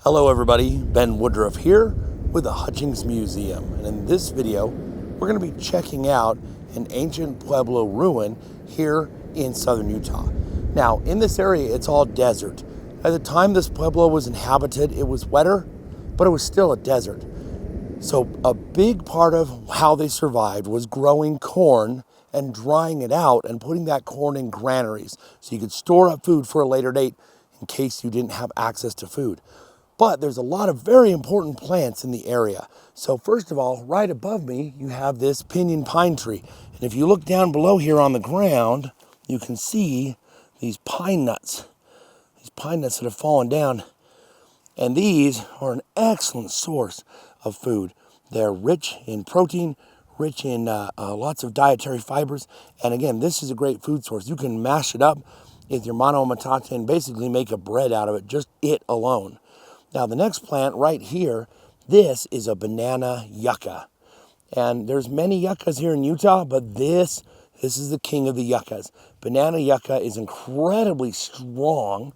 Hello everybody, Ben Woodruff here with the Hutchings Museum, and in this video we're going to be checking out an ancient Pueblo ruin here in southern Utah. Now in this area it's all desert. At the time this Pueblo was inhabited it was wetter, but it was still a desert. So a big part of how they survived was growing corn and drying it out and putting that corn in granaries so you could store up food for a later date in case you didn't have access to food. But there's a lot of very important plants in the area. So first of all, right above me, you have this pinyon pine tree. And if you look down below here on the ground, you can see these pine nuts that have fallen down. And these are an excellent source of food. They're rich in protein, rich in lots of dietary fibers. And again, this is a great food source. You can mash it up with your mano metate and basically make a bread out of it, just it alone. Now the next plant right here, this is a banana yucca. And there's many yuccas here in Utah, but this is the king of the yuccas. Banana yucca is incredibly strong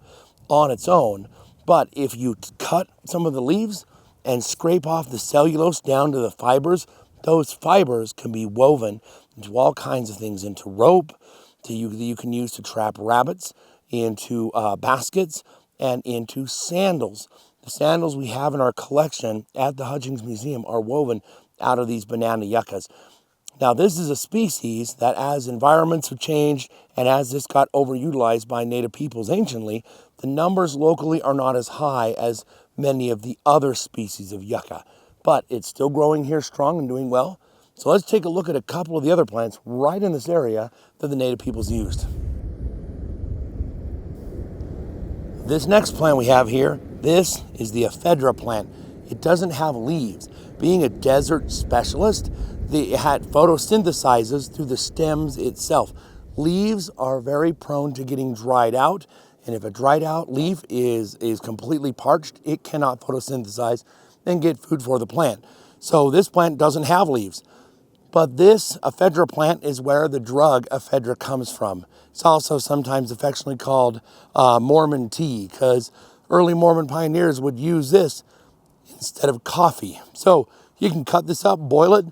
on its own, but if you cut some of the leaves and scrape off the cellulose down to the fibers, those fibers can be woven into all kinds of things, into rope that you can use to trap rabbits, into baskets, and into sandals. The sandals we have in our collection at the Hutchings Museum are woven out of these banana yuccas. Now this is a species that as environments have changed and as this got overutilized by native peoples anciently, the numbers locally are not as high as many of the other species of yucca. But it's still growing here strong and doing well. So let's take a look at a couple of the other plants right in this area that the native peoples used. This next plant we have here, this is the ephedra plant. It doesn't have leaves. Being a desert specialist, it had photosynthesizes through the stems itself. Leaves are very prone to getting dried out, and if a dried out leaf is completely parched, it cannot photosynthesize and get food for the plant. So this plant doesn't have leaves. But this ephedra plant is where the drug ephedra comes from. It's also sometimes affectionately called Mormon tea, because early Mormon pioneers would use this instead of coffee. So you can cut this up, boil it,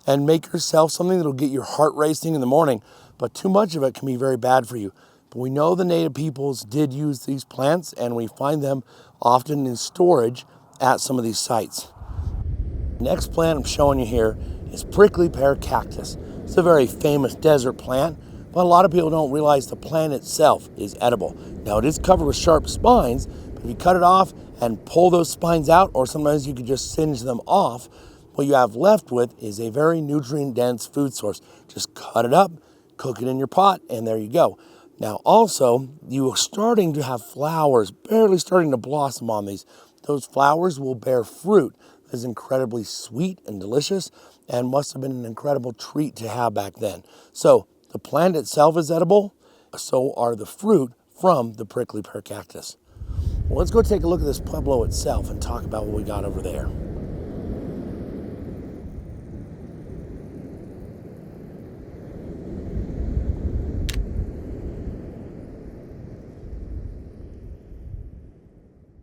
and make yourself something that'll get your heart racing in the morning. But too much of it can be very bad for you. But we know the native peoples did use these plants, and we find them often in storage at some of these sites. Next plant I'm showing you here is prickly pear cactus. It's a very famous desert plant, but a lot of people don't realize the plant itself is edible. Now it is covered with sharp spines, but if you cut it off and pull those spines out, or sometimes you could just singe them off, what you have left with is a very nutrient-dense food source. Just cut it up, cook it in your pot, and there you go. Now also, you are starting to have flowers, barely starting to blossom on these. Those flowers will bear fruit that is incredibly sweet and delicious, and must have been an incredible treat to have back then. So the plant itself is edible, so are the fruit from the prickly pear cactus. Well, let's go take a look at this Pueblo itself and talk about what we got over there.